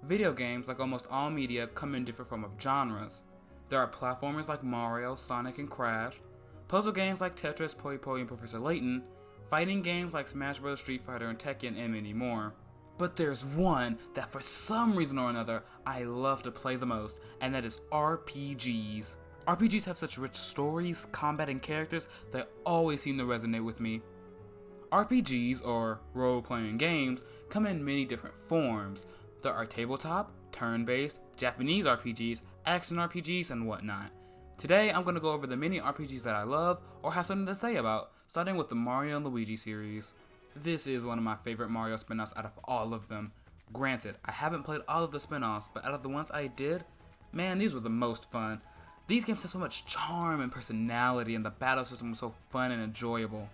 Video games, like almost all media, come in different forms of genres. There are platformers like Mario, Sonic, and Crash, puzzle games like Tetris, Poi Poi, and Professor Layton, fighting games like Smash Bros, Street Fighter, and Tekken, and many more. But there's one that for some reason or another I love to play the most, and that is RPGs. RPGs have such rich stories, combat, and characters that always seem to resonate with me. RPGs, or role-playing games, come in many different forms. There are tabletop, turn-based, Japanese RPGs, action RPGs, and whatnot. Today, I'm going to go over the many RPGs that I love or have something to say about, starting with the Mario and Luigi series. This is one of my favorite Mario spin-offs out of all of them. Granted, I haven't played all of the spin-offs, but out of the ones I did, man, these were the most fun. These games have so much charm and personality, and the battle system was so fun and enjoyable.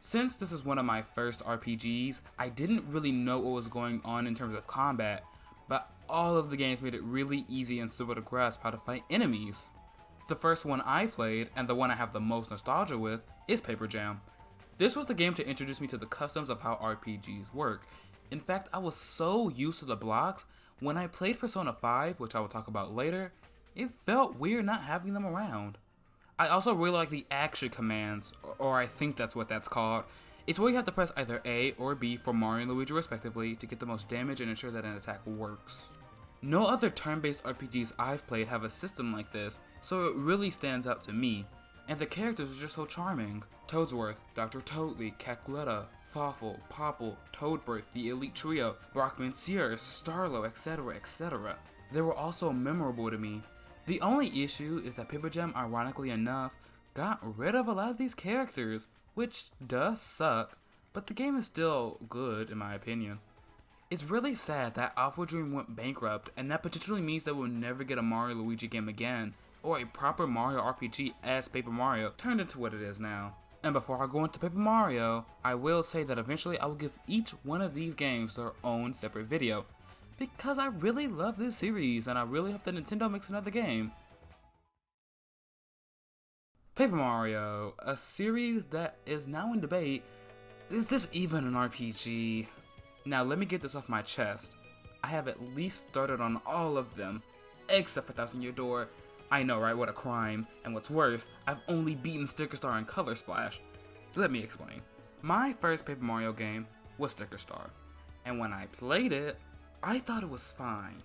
Since this is one of my first RPGs, I didn't really know what was going on in terms of combat, but all of the games made it really easy and simple to grasp how to fight enemies. The first one I played, and the one I have the most nostalgia with, is Paper Jam. This was the game to introduce me to the customs of how RPGs work. In fact, I was so used to the blocks, when I played Persona 5, which I will talk about later, it felt weird not having them around. I also really like the action commands, or I think that's what that's called. It's where you have to press either A or B for Mario and Luigi respectively to get the most damage and ensure that an attack works. No other turn-based RPGs I've played have a system like this, so it really stands out to me. And the characters are just so charming. Toadsworth, Dr. Toadley, Cackletta, Fawful, Popple, Toadbirth, the Elite Trio, Brockman Sears, Starlo, etc, etc. They were also memorable to me. The only issue is that Paper Jam, ironically enough, got rid of a lot of these characters, which does suck, but the game is still good in my opinion. It's really sad that Alpha Dream went bankrupt, and that potentially means that we'll never get a Mario Luigi game again, or a proper Mario RPG as Paper Mario turned into what it is now. And before I go into Paper Mario, I will say that eventually I will give each one of these games their own separate video, because I really love this series and I really hope that Nintendo makes another game. Paper Mario, a series that is now in debate. Is this even an RPG? Now let me get this off my chest. I have at least started on all of them, except for Thousand Year Door. I know, right? What a crime. And what's worse, I've only beaten Sticker Star and Color Splash. Let me explain. My first Paper Mario game was Sticker Star, and when I played it, I thought it was fine.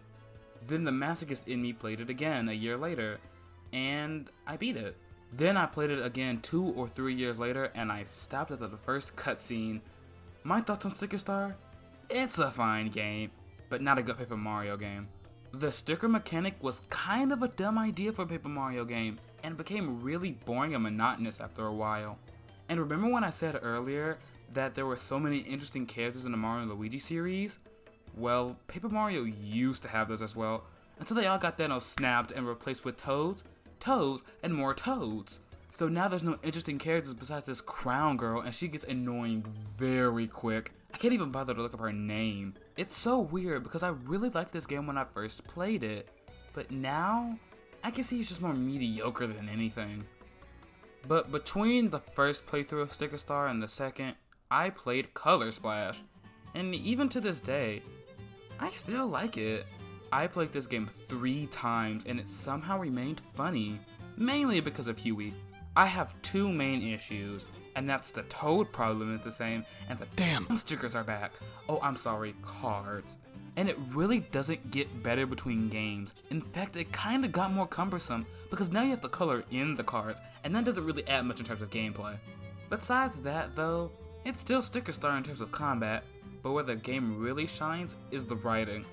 Then the masochist in me played it again a year later, and I beat it. Then I played it again 2 or 3 years later, and I stopped after the first cutscene. My thoughts on Sticker Star? It's a fine game, but not a good Paper Mario game. The sticker mechanic was kind of a dumb idea for a Paper Mario game, and became really boring and monotonous after a while. And remember when I said earlier that there were so many interesting characters in the Mario and Luigi series? Well, Paper Mario used to have those as well, until they all got snapped and replaced with Toads, Toads, and more Toads. So now there's no interesting characters besides this Crown Girl, and she gets annoying very quick. I can't even bother to look up her name. It's so weird because I really liked this game when I first played it, but now I can see it's just more mediocre than anything. But between the first playthrough of Sticker Star and the second, I played Color Splash, and even to this day, I still like it. I played this game 3 times and it somehow remained funny, mainly because of Huey. I have 2 main issues, and that's the Toad problem is the same, and the damn stickers are back. Oh, I'm sorry, cards. And it really doesn't get better between games. In fact, it kinda got more cumbersome, because now you have to color in the cards, and that doesn't really add much in terms of gameplay. Besides that though, it's still Sticker Star in terms of combat, but where the game really shines is the writing.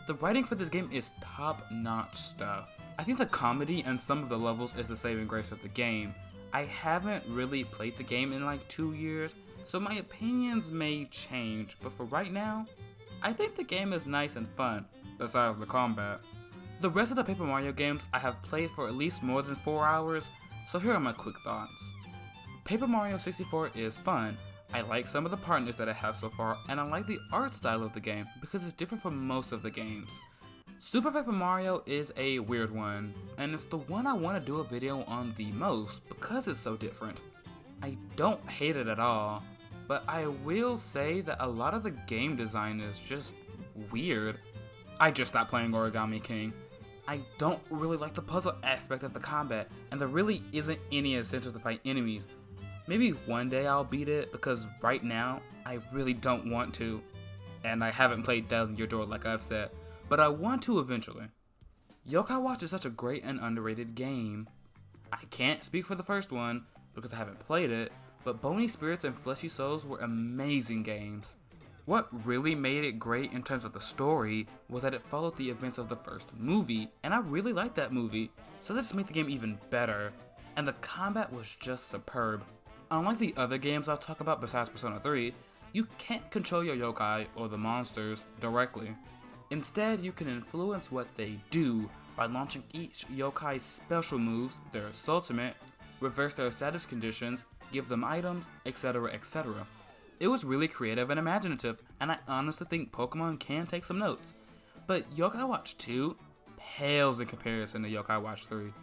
The writing for this game is top-notch stuff. I think the comedy and some of the levels is the saving grace of the game. I haven't really played the game in like 2 years, so my opinions may change, but for right now, I think the game is nice and fun, besides the combat. The rest of the Paper Mario games I have played for at least more than 4 hours, so here are my quick thoughts. Paper Mario 64 is fun. I like some of the partners that I have so far, and I like the art style of the game because it's different from most of the games. Super Paper Mario is a weird one, and it's the one I want to do a video on the most because it's so different. I don't hate it at all, but I will say that a lot of the game design is just weird. I just stopped playing Origami King. I don't really like the puzzle aspect of the combat, and there really isn't any incentive to fight enemies. Maybe one day I'll beat it, because right now, I really don't want to. And I haven't played Thousand Year Door like I've said, but I want to eventually. Yokai Watch is such a great and underrated game. I can't speak for the first one, because I haven't played it, but Bony Spirits and Fleshy Souls were amazing games. What really made it great in terms of the story was that it followed the events of the first movie, and I really liked that movie, so that just made the game even better, and the combat was just superb. Unlike the other games I'll talk about besides Persona 3, you can't control your yokai or the monsters directly. Instead, you can influence what they do by launching each yokai's special moves, their ultimate, reverse their status conditions, give them items, etc, etc. It was really creative and imaginative, and I honestly think Pokemon can take some notes. But Yokai Watch 2 pales in comparison to Yokai Watch 3.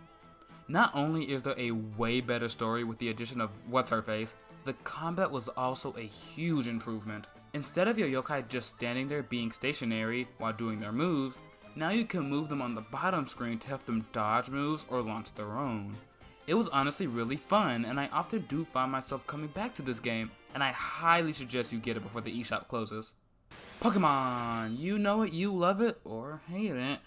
Not only is there a way better story with the addition of What's-Her-Face, the combat was also a huge improvement. Instead of your yokai just standing there being stationary while doing their moves, now you can move them on the bottom screen to help them dodge moves or launch their own. It was honestly really fun, and I often do find myself coming back to this game, and I highly suggest you get it before the eShop closes. Pokemon! You know it, you love it, or hate it.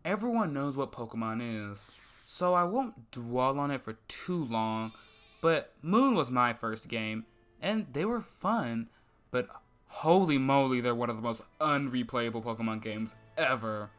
Everyone knows what Pokemon is, so I won't dwell on it for too long, but Moon was my first game, and they were fun, but holy moly, they're one of the most unreplayable Pokemon games ever.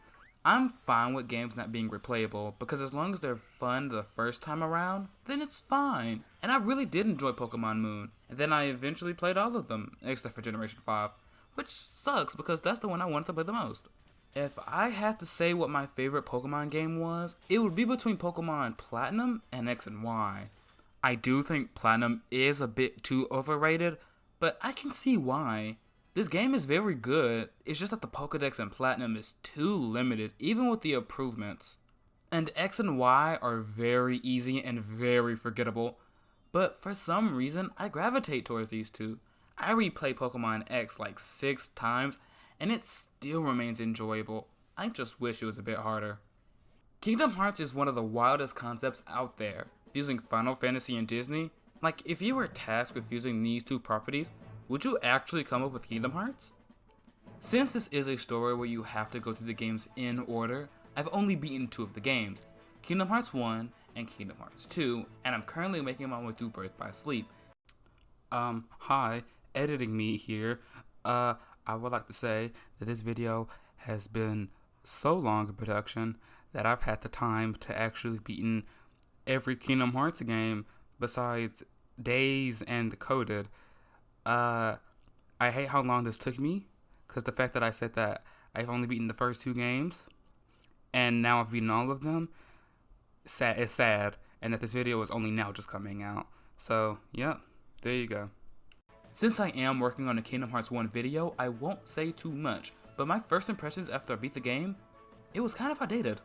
I'm fine with games not being replayable, because as long as they're fun the first time around, then it's fine. And I really did enjoy Pokemon Moon, and then I eventually played all of them, except for Generation 5, which sucks because that's the one I wanted to play the most. If I had to say what my favorite Pokemon game was, it would be between Pokemon Platinum and X and Y. I do think Platinum is a bit too overrated, but I can see why. This game is very good, it's just that the Pokédex in Platinum is too limited, even with the improvements. And X and Y are very easy and very forgettable, but for some reason, I gravitate towards these two. I replay Pokemon X like 6 times, and it still remains enjoyable. I just wish it was a bit harder. Kingdom Hearts is one of the wildest concepts out there, fusing Final Fantasy and Disney. Like, if you were tasked with fusing these two properties, would you actually come up with Kingdom Hearts? Since this is a story where you have to go through the games in order, I've only beaten 2 of the games, Kingdom Hearts 1 and Kingdom Hearts 2, and I'm currently making my way through Birth by Sleep. Hi, editing me here. I would like to say that this video has been so long in production that I've had the time to actually beaten every Kingdom Hearts game besides Days and Coded. I hate how long this took me, because the fact that I said that I've only beaten the first 2 games, and now I've beaten all of them, is sad, and that this video is only now just coming out. So, yeah, there you go. Since I am working on a Kingdom Hearts 1 video, I won't say too much, but my first impressions after I beat the game, it was kind of outdated.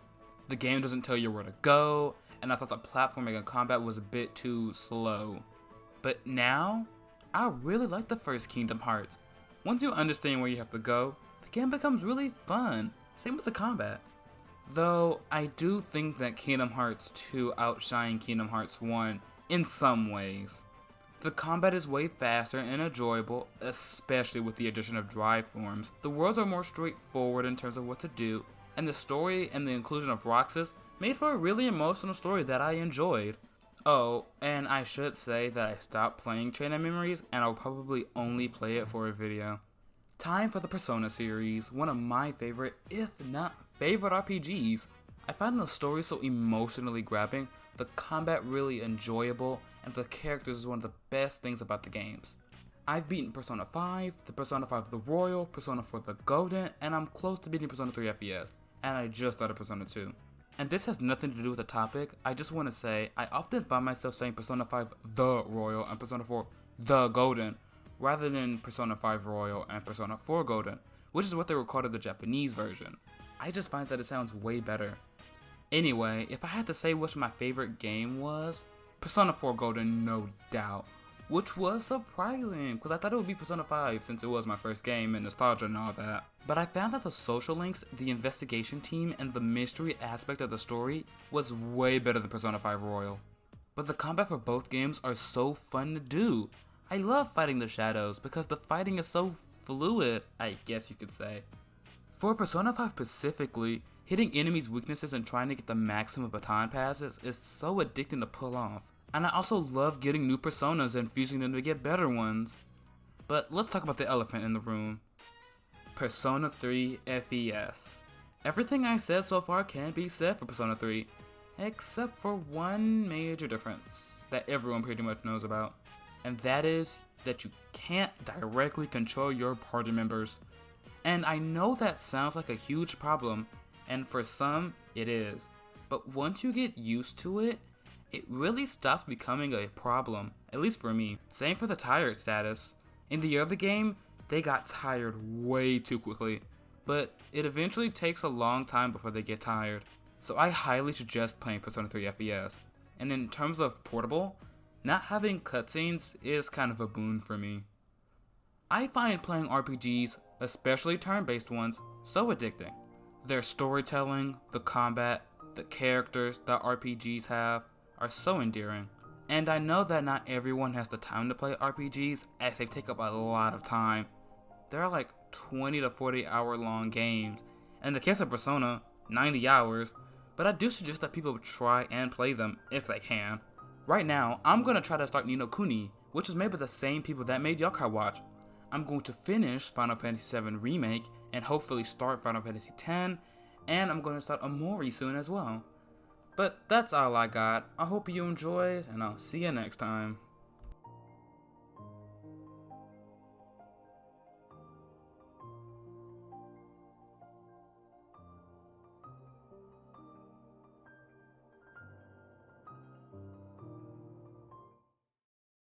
The game doesn't tell you where to go, and I thought the platforming and combat was a bit too slow. But now, I really like the first Kingdom Hearts. Once you understand where you have to go, the game becomes really fun. Same with the combat. Though, I do think that Kingdom Hearts 2 outshine Kingdom Hearts 1 in some ways. The combat is way faster and enjoyable, especially with the addition of drive forms. The worlds are more straightforward in terms of what to do, and the story and the inclusion of Roxas made for a really emotional story that I enjoyed. Oh, and I should say that I stopped playing Chain of Memories, and I'll probably only play it for a video. Time for the Persona series, one of my favorite, if not favorite RPGs. I find the story so emotionally grabbing, the combat really enjoyable, and the characters is one of the best things about the games. I've beaten Persona 5, the Persona 5 The Royal, Persona 4 The Golden, and I'm close to beating Persona 3 FES, and I just started Persona 2. And this has nothing to do with the topic, I just want to say, I often find myself saying Persona 5 The Royal and Persona 4 The Golden, rather than Persona 5 Royal and Persona 4 Golden, which is what they were called in the Japanese version. I just find that it sounds way better. Anyway, if I had to say which my favorite game was, Persona 4 Golden, no doubt. which was surprising because I thought it would be Persona 5 since it was my first game and nostalgia and all that. But I found that the social links, the investigation team, and the mystery aspect of the story was way better than Persona 5 Royal. But the combat for both games are so fun to do. I love fighting the shadows because the fighting is so fluid, I guess you could say. For Persona 5 specifically, hitting enemies' weaknesses and trying to get the maximum baton passes is so addicting to pull off. And I also love getting new personas and fusing them to get better ones. But let's talk about the elephant in the room. Persona 3 FES. Everything I said so far can be said for Persona 3, except for one major difference that everyone pretty much knows about. And that is that you can't directly control your party members. And I know that sounds like a huge problem, and for some, it is. But once you get used to it, it really stops becoming a problem, at least for me. Same for the tired status. In the other game, they got tired way too quickly, but it eventually takes a long time before they get tired. So I highly suggest playing Persona 3 FES. And in terms of portable, not having cutscenes is kind of a boon for me. I find playing RPGs, especially turn-based ones, so addicting. Their storytelling, the combat, the characters that RPGs have are so endearing. And I know that not everyone has the time to play RPGs as they take up a lot of time. There are like 20 to 40 hour long games. In the case of Persona, 90 hours, but I do suggest that people try and play them if they can. Right now, I'm going to try to start Ni no Kuni, which is made by the same people that made Yokai Watch. I'm going to finish Final Fantasy VII Remake and hopefully start Final Fantasy X, and I'm going to start Amori soon as well. But that's all I got. I hope you enjoyed, and I'll see you next time.